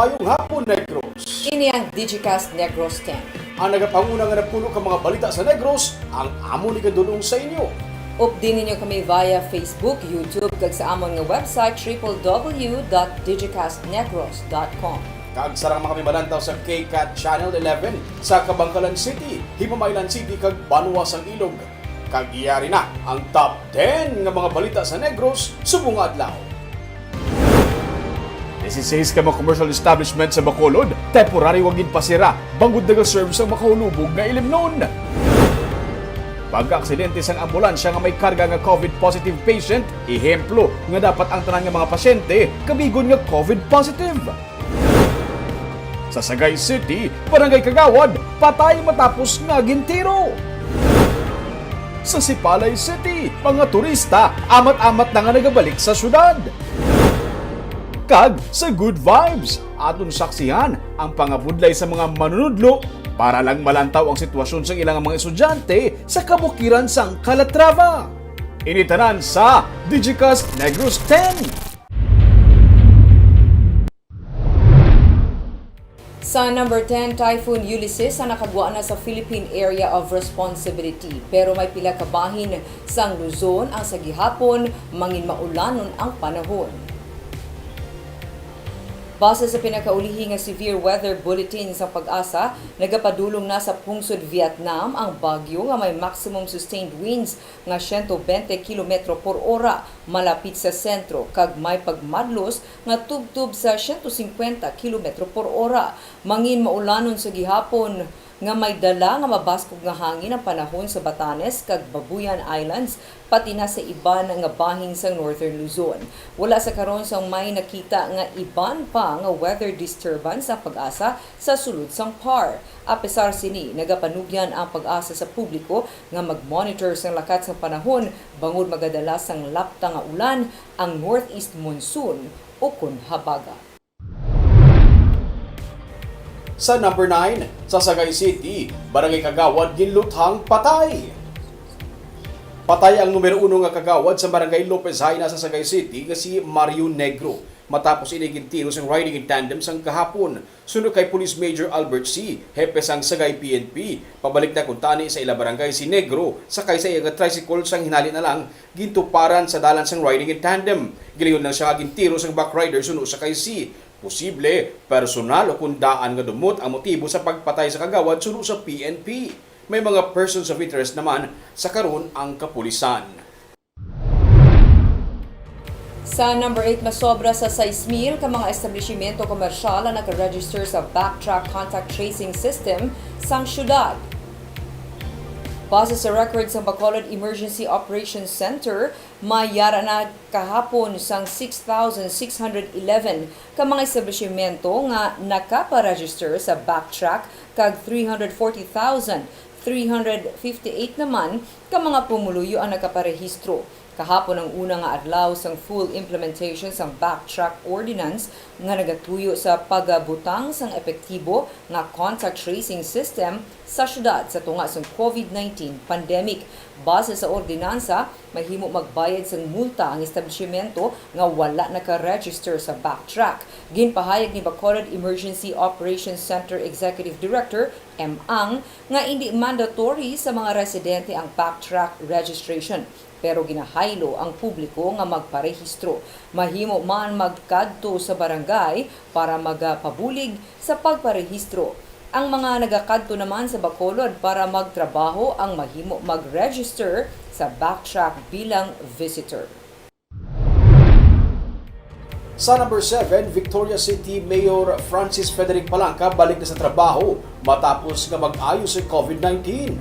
Mayong hapon, Negros. Ini ang Digicast Negros X. Ang nagapanguna nga napuno ka mga balita sa Negros, ang amo ni kadulong sa inyo. Updin ninyo kami via Facebook, YouTube, kag sa amon nga website www.digicastnegros.com. Kag sarang mga kami malantaw sa KCAT Channel 11 sa Kabangkalan City, Himamaylan City, kag Banuas ang Ilog. Kag iyari na ang top 10 nga mga balita sa Negros subong adlaw. 16 ka mga commercial establishment sa Bacolod, temporary wagin pasira, bangod nag-service ang makahulubog nga ilimnon. Pagka-aksidente sang ambulansya nga may karga nga COVID-positive patient, ehemplo nga dapat ang tanan nga mga pasyente kabigon nga COVID-positive. Sa Sagay City, Barangay Kagawad, patay matapos nga gintiro. Sa Sipalay City, mga turista amat-amat na nga nagabalik sa syudad. Kag sa Good Vibes, aton saksihan ang pangabudlay sa mga manunudlo para lang malantaw ang sitwasyon sa ilang mga estudyante sa kabukiran sang Calatrava. Initanan sa Digicast Negros X. Sa number 10, Typhoon Ulysses ang nakagwa na sa Philippine Area of Responsibility. Pero may pila ka bahin sang Luzon ang sa gihapon mangin maulanon ang panahon. Base sa pinakaulihi nga severe weather bulletin sa Pag-asa, nagapadulong na sa pungsod Vietnam ang bagyo nga may maximum sustained winds nga 120 km per ora malapit sa sentro kag may pagmadlos nga tubtub sa 150 km per ora. Mangin maulanon sa gihapon nga may dala nga mabaskog nga hangin ang panahon sa Batanes kag Babuyan Islands pati na sa iban nga bahin sa Northern Luzon. Wala sa karon sang may nakita nga iban pa nga weather disturbance sa Pag-asa sa sulod sang PAR. Apesar sini, nagapanugyan ang Pag-asa sa publiko nga mag-monitor sang lakat sa panahon bangod magadala sang lapta nga ulan ang northeast monsoon o kun habaga. Sa number 9, sa Sagay City, Barangay Kagawad, ginluthang patay. Patay ang numero 1 nga kagawad sa Barangay Lopez Haina sa Sagay City nga si Mario Negro matapos inigintiro sang riding in tandem sang kahapon. Sunod kay Police Major Albert C., hepe sang Sagay PNP. Pabalik na kuntani sa ila barangay si Negro sakay sa iya nga tricycle sang hinali na lang gintuparan sa dalan sang riding in tandem. Gilingon lang siya gintiro sang backrider sunod sakay si posible, personal o kundaan nga dumot ang motibo sa pagpatay sa kagawad suno sa PNP. May mga persons of interest naman sa karon ang kapulisan. Sa number 8, masobra sa 6,000 ka mga establishmento komersyal na nakaregister sa backtrack contact tracing system sang syudad. Base sa records ng Bacolod Emergency Operations Center, mayara na kahapon sang 6,611 ka mga establishmento nga nakaparegister sa backtrack kag 340,358 naman ka mga pumuluyo ang nakaparehistro. Kahapon ang una nga adlaw sang full implementation sang backtrack ordinance nga nagatuyo sa pagabutang sang epektibo nga contact tracing system sa syudad sa tunga sang COVID-19 pandemic. Base sa ordinansa, mahimo magbayad sang multa ang establishmento nga wala naka-register sa backtrack. Ginpahayag ni Bacolod Emergency Operations Center Executive Director M. Ang nga hindi mandatory sa mga residente ang backtrack registration. Pero ginahaylo ang publiko nga magparehistro. Mahimo man magkadto sa barangay para magapabulig sa pagparehistro. Ang mga nagakadto naman sa Bacolod para magtrabaho ang mahimo mag-register sa backtrack bilang visitor. Sa number 7, Victoria City Mayor Francis Frederick Palanca balik na sa trabaho matapos nga mag-ayos sa COVID-19.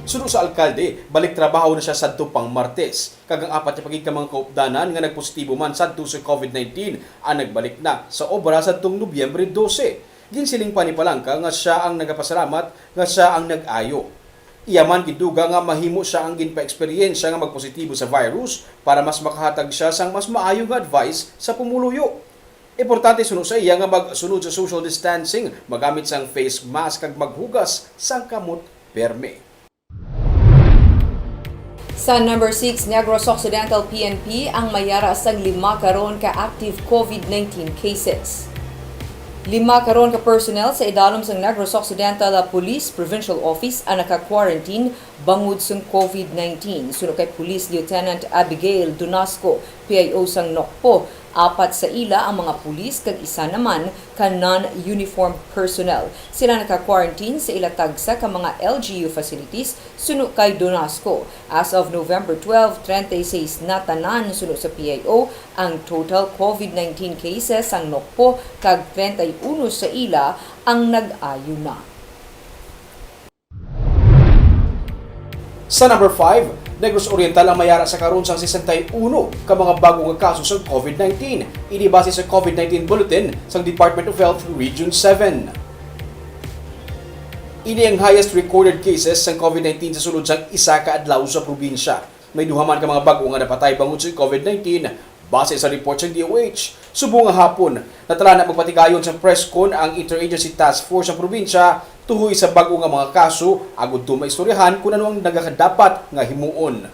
Sunod sa alkalde, balik trabaho na siya sadto pang Martes. Kagang apat na pagiging mga kaupdanan nga nagpositibo man sadto sa COVID-19 ang nagbalik na sa obra sadtong Nobyembre 12. Ginsiling pa ni Palanca nga siya ang nagapasalamat nga siya ang nag-ayo. Iyaman giduga nga mahimo siya ang ginpa-eksperyensya nga magpositibo sa virus para mas makahatag siya sang mas maayo nga advice sa pumuluyo. Importante sunod sa iya nga magsunod sa social distancing, magamit sang face mask kag maghugas sang kamot perme. Sa number 6, Negros Occidental PNP ang mayara sang 5 karon ka active COVID-19 cases. 5 karon ka personnel sa idalom sang Negros Occidental Police Provincial Office ang naka-quarantine bangod sang COVID-19. Sunod kay Police Lieutenant Abigail Donasco, PIO sang Nokpo. 4 sa ila ang mga pulis kag isa naman ka non-uniform personnel. Sila naka-quarantine sa ila tagsa ka mga LGU facilities sunod kay Donasco. As of November 12, 36 na tanan sunod sa PIO ang total COVID-19 cases ang Nokpo kag 31 sa ila ang nag-ayo na. Sa number 5, Negros Oriental ang mayara sa karon sang 61 ka mga bagong kaso sa COVID-19. Ini base sa COVID-19 bulletin sa Department of Health Region 7. Ini ang highest recorded cases sa COVID-19 sa sulod sang isa ka adlaw sa probinsya. May duhaman ka mga bago nga napatay bangod sa COVID-19 base sa report sa DOH. Subong nga hapon, natala na magpatigayon sa presscon ang Interagency Task Force sa probinsya tuhoy sa bago nga mga kaso agud to maistoryahan kung ano ang nagakadapat nga himuon.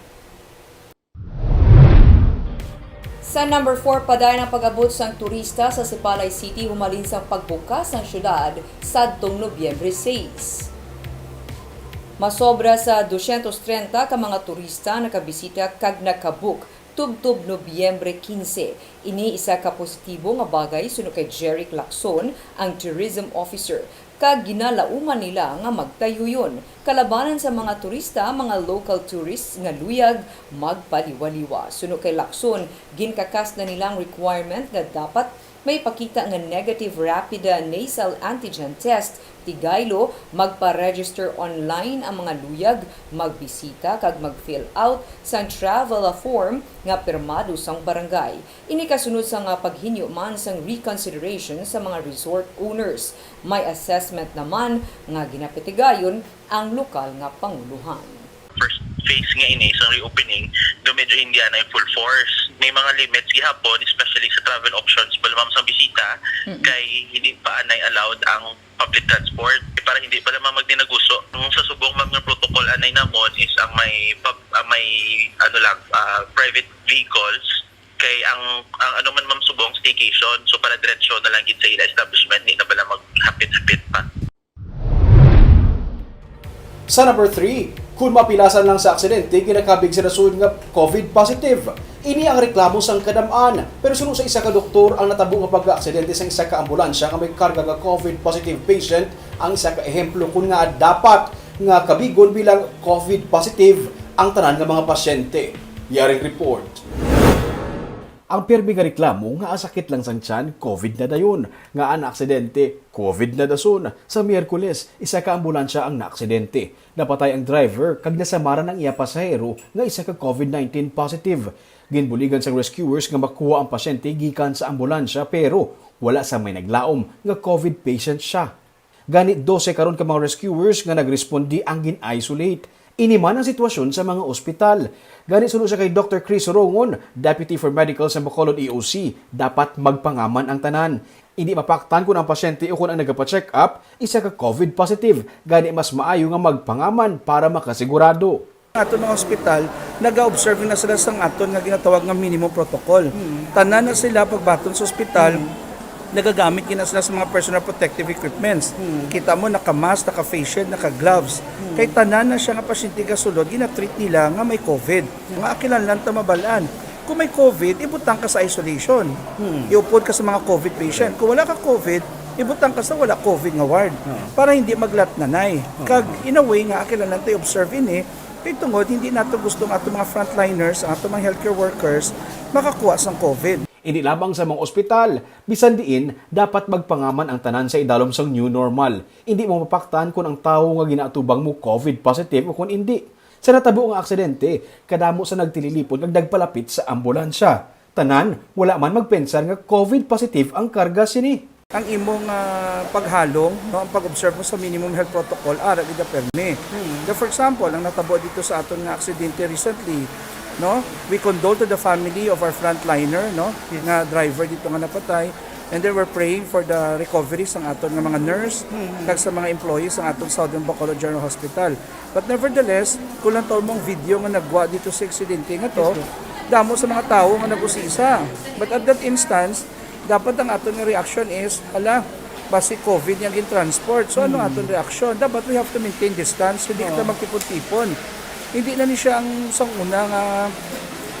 Sa number 4, padayon ang pag-abot sang turista sa Sipalay City humalin sa pagbukas ng syudad sadtong Nobyembre 6. Masobra sa 230 ka mga turista nakabisita kag nakabook tubtob Nobyembre 15. Ini isa ka positibo nga bagay sunod kay Jeric Lacson, ang tourism officer. Kag ginalauman nila nga magtayuyon. Kalabanan sa mga turista, mga local tourists nga luyag magpaliwaliwa. Sunod kay Lacson, ginkakas na nilang requirement nga dapat may pakita nga negative rapid nasal antigen test. Tigaylo, magpa-register online ang mga luyag, magbisita kag mag-fill out sa travel form nga pirmado sang barangay. Ini kasunod sa nga paghinyo man sang reconsideration sa mga resort owners. May assessment naman nga ginapitigayon ang lokal nga panguluhan. First phase nga ini sa reopening, medyo hindi na in full force. May mga limits gihapon, especially sa travel options, balamang sa bisita, kay hindi pa anay allowed ang public transport para hindi pa naman magdinaguso. Sa subong mga protocol anay namon is ang private vehicles kay ang ano man ma'am subong staycation, so para diretsyo na lang gid sa ila establishment, hindi na bala maghapit-hapit pa. Sa number 3, kung mapilasan lang sa aksidente, ginakabig sa rason nga COVID positive. Ini ang reklamo sang kadamaan. Pero sunod sa isa ka doktor ang natabo nga pagka-aksidente sa isa ka ambulansya nga may karga nga COVID positive patient, ang isa ka ehemplo kung nga dapat nga kabigon bilang COVID positive ang tanan nga mga pasyente. Yaring report. Ang pirmi nga reklamo nga asakit lang sang tiyan, COVID na dayon. Nga ang aksidente, COVID na dason. Sa Miyerkules, isa ka ambulansya ang naaksidente. Napatay ang driver kag nasamaran ang iya pasahero nga isa ka COVID-19 positive. Ginbuligan sang rescuers nga makuha ang pasyente gikan sa ambulansya pero wala sa may naglaom nga COVID patient siya. Gani 12 karon ka mga rescuers nga nagrespondi ang gin-isolate. Iniman ang sitwasyon sa mga ospital. Gani sunod sa kay Dr. Chris Rongon, Deputy for Medical sa Bacolod EOC, dapat magpangaman ang tanan. Hindi mapaktan kung ang pasyente o kung ang nagpa-check up, isa ka COVID positive. Gani mas maayo nga magpangaman para makasigurado. Aton ng ospital, nag-observe na sila sa aton nga ginatawag nga minimum protocol. Tanan na sila pagbaton sa ospital, nagagamit na sila sa mga personal protective equipments. Kita mo, naka-mask, naka-face shield, naka-gloves. Kay tanan na siya nga pasyente kasulod, ginatreat nila nga may COVID. Nga akilanlan ta mabalaan. Kung may COVID, ibutang ka sa isolation. Iupod ka sa mga COVID patient. Kung wala ka COVID, ibutang ka sa wala COVID nga ward. Para hindi maglatnanay. Kag in a way nga akilanlan ta i-observe ini, kay tungod, hindi nato gusto ang ato mga frontliners, ang ato mga healthcare workers, makakuha sa COVID. Ini labang sa mga ospital, bisan diin dapat magpangaman ang tanan sa idalom sang new normal. Hindi mo mapaktan kung ang tao nga ginaatubang mo COVID positive o kung hindi. Sa natabo nga aksidente, kadamo sa nagtililipod kag nagpalapit sa ambulansya. Tanan, wala man magpensar nga COVID positive ang karga sini. Ang imong paghalong, no, ang pag-observe mo sa minimum health protocol, ara gid permi. For example, ang natabo dito sa aton nga aksidente recently, no, we condole to the family of our frontliner, no, nga driver dito nga napatay. And then we're praying for the recovery sa aton nga mga nurse, kag sa mga employees sa aton Southern Bacolod General Hospital. But nevertheless, kulang taon mong video nga nagwa dito sa aksidente nga to, damo sa mga tao nga nagusisa. But at that instance, dapat ang aton nga reaction is, basi COVID yung transport. So ano aton reaction? Dapat we have to maintain distance, hindi kita magtipon-tipon. Hindi na ni siya ang una nga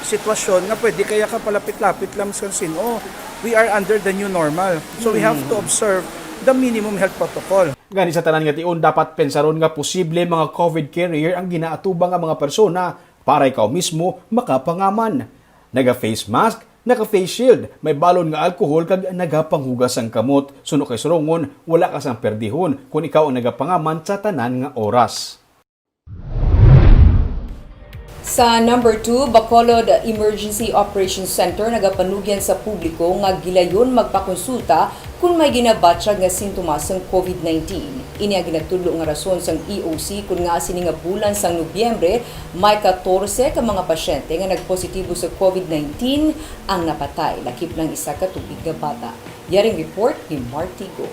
sitwasyon nga pwede kaya ka palapit-lapit lang sa sino. We are under the new normal. So we have to observe the minimum health protocol. Gani sa tanan nga tion, dapat pensaron nga posible mga COVID carrier ang ginaatubang nga mga persona para ikaw mismo makapangaman. Naga-face mask, naka-face shield, may balon nga alkohol kag nagapanghugas ang kamot. Suno kay surungon, wala ka sang perdihon kung ikaw ang nagapangaman sa tanan nga oras. Sa number 2, Bacolod Emergency Operations Center nagapanugyan sa publiko nga gilayon magpakonsulta kung may ginabatsyag nga sintomas ng COVID-19. Ini ang ginatudlo nga rason sang EOC kung nga sini nga bulan sang Nobyembre may 14 ka mga pasyente nga nagpositibo sa COVID-19 ang napatay lakip ng isa ka tubig nga bata. Yaring report ni Marty Go.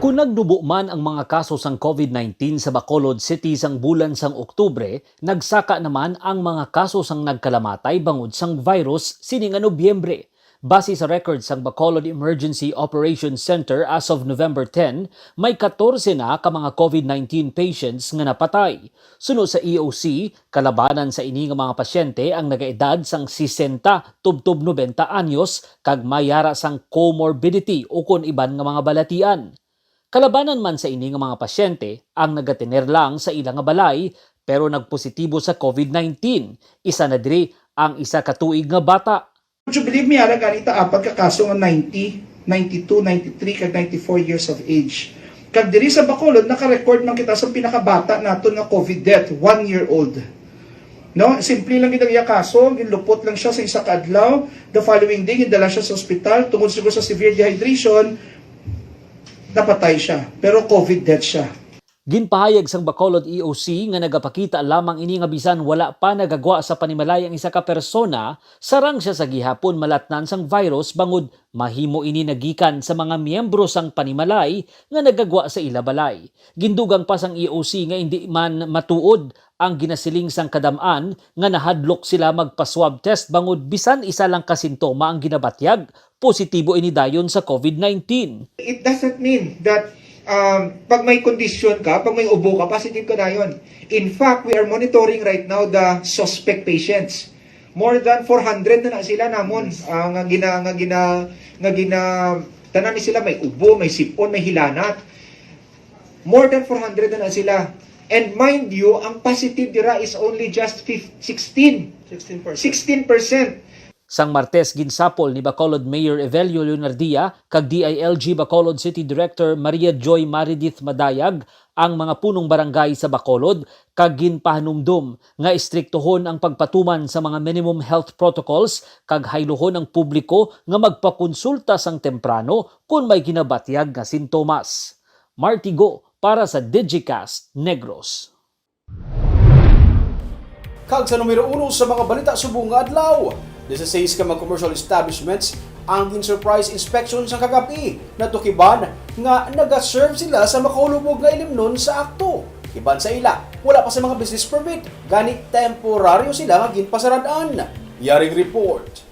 Kung nagdubo man ang mga kaso sang COVID-19 sa Bacolod City sang bulan sang Oktubre, nagsaka naman ang mga kaso sang nagkalamatay bangod sang virus sining Nobyembre. Base sa records sang Bacolod Emergency Operations Center as of November 10, may 14 na ka mga COVID-19 patients nga napatay. Suno sa EOC, kalabanan sa ini nga mga pasyente ang nagaedad sang 60 tubtob 90 anyos kag mayara sang comorbidity o kun iban nga mga balatian. Kalabanan man sa ini nga mga pasyente ang nagatiner lang sa ilang nga balay pero nagpositibo sa COVID-19. Isa na diri ang isa ka tuig nga bata. Would you believe me, ganita apat ka kaso nga 90, 92, 93 kag 94 years of age. Kag diri sa Bacolod naka-record man kita sa pinakabata naton nga COVID death, 1-year-old. No, simple lang gid ang kaso, ginlupot lang siya sa isa ka adlaw. The following day gidala siya sa ospital tungod siguro sa severe dehydration. Napatay siya, pero COVID death siya. Ginpahayag sang Bacolod EOC nga nagapakita lamang ini nga bisan wala pa nagagwa sa panimalay ang isa ka persona, sarang siya sa gihapon malatnan sang virus bangod mahimo ini nagikan sa mga miyembro sang panimalay nga nagagwa sa ila balay. Gindugang pa sang EOC nga hindi man matuod ang ginasiling sang kadam-an nga nahadlok sila magpa-swab test bangod bisan isa lang ka sintoma ang ginabatyag, positibo ini dayon sa COVID-19. It doesn't mean that pag may condition ka, pag may ubo ka, positive ka na yun. In fact, we are monitoring right now the suspect patients. More than 400 na sila namon. Tanan ni sila may ubo, may sipon, may hilanat. More than 400 na sila. And mind you, ang positive dira is only just 16%. Sang Martes ginsapol ni Bacolod Mayor Evelio Leonardia kag DILG Bacolod City Director Maria Joy Maridith Madayag ang mga punong barangay sa Bacolod kag ginpahanumdum nga istriktohon ang pagpatuman sa mga minimum health protocols kag hayluhon ang publiko nga magpakonsulta sang temprano kung may ginabatyag nga sintomas. Marty Go para sa Digicast Negros. Kag sa numero 1 sa mga balita subong nga adlaw, 16 ka mga commercial establishments ang in-surprise inspection sa kagabi. Natukiban nga nag-serve sila sa makahulubog nga ilimnon sa akto. Iban sa ila, wala pa sa mga business permit. Gani temporaryo sila nga ginpasaradaan. Yaring report.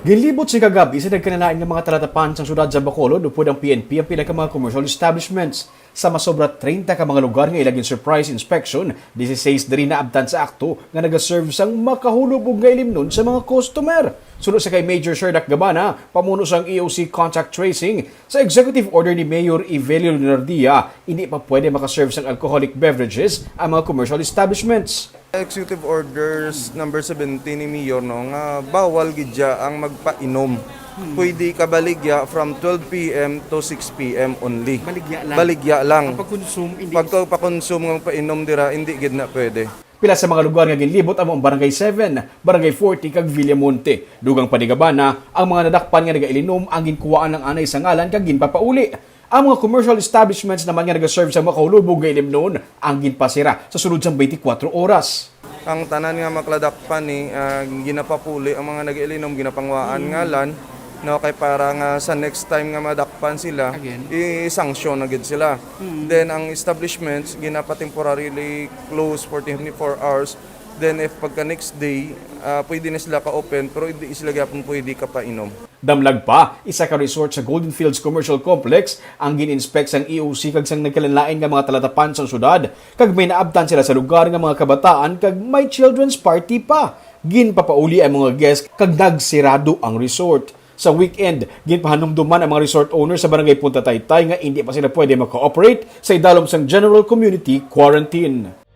Ginlibot si kagabi sa nagkananain ng mga talatapan sa syudad sa Bacolod upod ang PNP ang pila ka mga commercial establishments. Sa masobra 30 ka mga lugar nga ilagin surprise inspection, 16 diri na abtan sa akto nga nagaserve sang makahulubog nga ilimnon sa mga customer. Sunod sa kay Major Sherdak Gabana, pamuno sang EOC contact tracing, sa executive order ni Mayor Evelio Leonardia, hindi pa pwede makaserve sang alcoholic beverages ang mga commercial establishments. Executive Orders number 17 ni Mayor nga bawal gidya ang magpainom. Pwede ka baligya from 12 p.m. to 6 p.m. only. Baligya lang. Pagpa-consume ng painom dira, hindi gid na pwede. Pila sa mga lugar nga ginlibot ang Barangay 7, Barangay 40 kag Villamonte. Dugang panigabana, ang mga nadakpan nga nagailinom ang ginkuwaan ng anay sa ngalan kag ginpapauli. Ang mga commercial establishments naman nga nagaserve sa makahulubog nga ilimnon ang ginpasira sa sunod sa 24 oras. Ang tanan nga makladakpan ni ginapapuli ang mga nag-iilinom ginapangwaan ngalan no, kay para nga sa next time nga madakpan sila, Again? i-sanction na gid sila. Then ang establishments ginapa temporarily close for 24 hours. Then if pagka next day, pwede na sila ka-open pero hindi sila gyapon pwede ka painom. Damlag pa, isa ka resort sa Golden Fields Commercial Complex ang gin-inspect sang EOC kag sang nagkalanlain nga mga talatapan sa syudad. Kag may naabtan sila sa lugar nga mga kabataan kag may children's party pa. Ginpapauli ang mga guests kag nagsirado ang resort. Sa weekend, ginpahanumduman ang mga resort owners sa barangay Punta Taytay nga hindi pa sila pwede mag-cooperate sa idalom sang General Community Quarantine.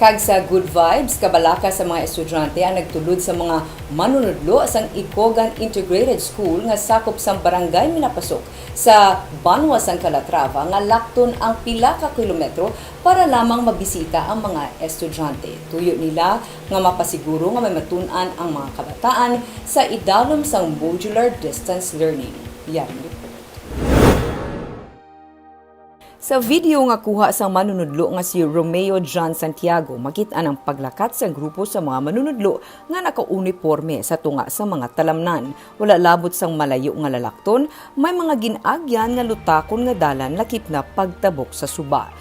Kag sa Good Vibes, kabalaka sa mga estudyante ang nagtulod sa mga manunudlo sang Ikogan Integrated School nga sakop sang barangay Minapasok sa Banwa sang Calatrava nga lakton ang pila ka kilometro para lamang mabisita ang mga estudyante. Tuyo nila nga mapasiguro nga may matun-an ang mga kabataan sa idalom sang modular distance learning. Yan. Sa video nga kuha sa manunudlo nga si Romeo John Santiago, makita ang paglakat sa grupo sa mga manunudlo nga naka-uniforme sa tunga sa mga talamnan. Wala labot sang malayo nga lalakton, may mga ginagyan nga lutakon nga dalan lakip na pagtabok sa suba.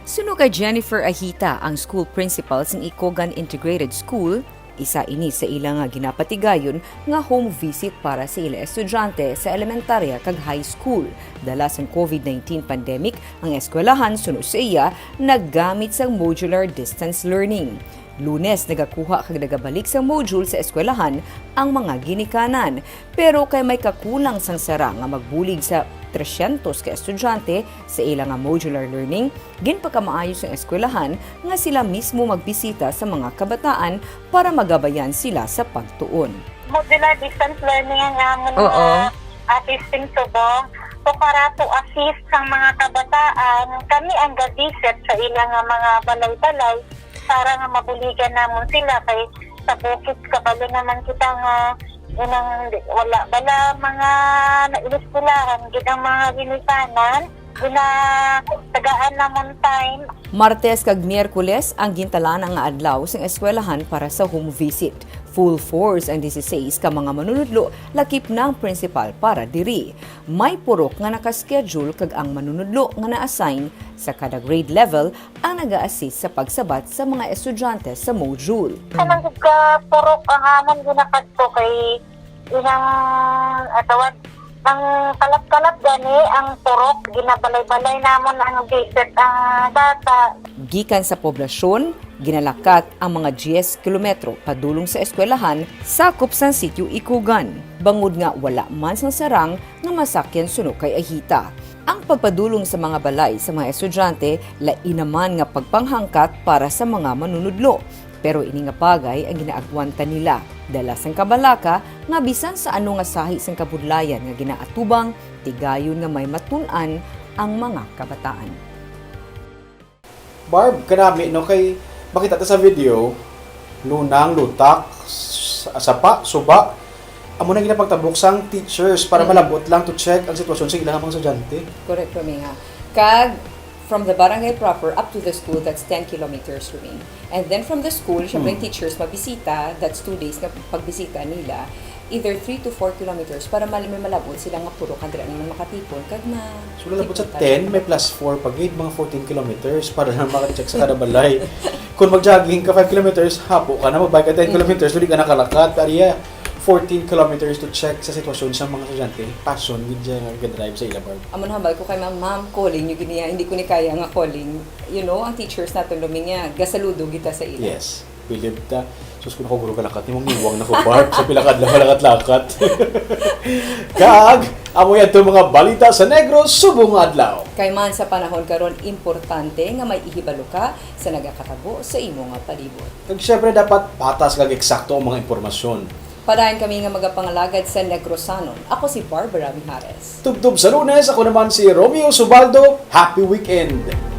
Suno kay Jennifer Ahita, ang school principal sa Ikogan Integrated School, isa ini sa ilang nga ginapatigayon nga home visit para sa ilang estudyante sa elementarya kag high school. Dala sa COVID-19 pandemic, ang eskwelahan sunod sa iya naggamit sa modular distance learning. Lunes, nagakuha kag nagabalik sa module sa eskwelahan ang mga ginikanan. Pero kay may kakulang sang sara nga magbulig sa 300 ka estudyante sa ilang nga modular learning, ginpakamaayos ang eskwelahan nga sila mismo magbisita sa mga kabataan para magabayan sila sa pagtuon. Modular distance learning ang amon nga assisting subong. So para to assist sa mga kabataan, kami ang gabiset sa ilang nga mga balay-balay para nga mabuligan namon sila kay sa bukid kabalo naman kita nga inang wala bala mga nailiskulaan gid ang mga ginikanan tagaan namon time. Martes kag Miyerkules ang gintalan nga adlaw sa eskwelahan para sa home visit. Full force ang 16 ka mga manunudlo lakip na ang principal para diri. May purok nga nakaschedule kag ang manunudlo nga na-assign sa kada grade level ang naga-assist sa pagsabat sa mga estudyante sa module. Kanang ka purok ang amon ginakadto kay ilang atawad ang kalap-kalap gani ang purok ginabalay-balay namon ang visit ang bata. Gikan sa poblasyon, ginalakat ang mga 10 kilometro padulong sa eskwelahan sakop sa sitio Ikugan. Bangod nga wala man sang sarang nga masakyan suno kay Ahita. Ang pagpadulong sa mga balay sa mga estudyante lain naman nga pagpanghangkat para sa mga manunudlo. Pero ini nga bagay ang ginaagwanta nila. Dala sang kabalaka nga bisan sa ano nga sahi sang kabudlayan nga ginaatubang, tigayon nga may matun-an ang mga kabataan. Barb, kanami, no, kay makita ta sa video, lunang, lutak, sapa, suba, amo na ginapagtabok sang teachers para malabot lang to check ang sitwasyon sa ilang mga estudyante. Correct for me ha. Kag from the barangay proper up to the school, that's 10 kilometers for me. And then from the school, syempre teachers mabisita, that's 2 days na pagbisita nila, either 3 to 4 kilometers para may malabot silang mapuro kadra na makatipon kag So lalabot sa 10, may plus 4 pag mga 14 kilometers para na makacheck sa kada balay. Kung mag-jogging ka 5 kilometers, hapo ka na, magbike ka 10 kilometers, hindi ka nakalakat. Pero 14 kilometers to check sa sitwasyon sa mga estudyante. Passion, medya nga drive sa ila, Barb. Amon hambal ko kay ma'am, calling yung giniya, hindi ko ni kaya nga calling. You know, ang teachers natin luminya, gasaludo kita sa ila. Yes, believe ta. Sus ko na ko guro kalakat, yung iwang na ko, Barb, sa pilakad lang malakat-lakat. Kag, amo yan itong mga balita sa Negros subong adlaw. Kay man sa panahon karon importante nga may ihibalo ka sa nagakatabo sa imo nga palibot. Kag syempre dapat patas kag eksakto ang mga impormasyon. Padayon kami nga magapangalagad sa Negrosanon. Ako si Barbara Mijares. Tubtub sa Lunes, ako naman si Romeo Subaldo. Happy weekend!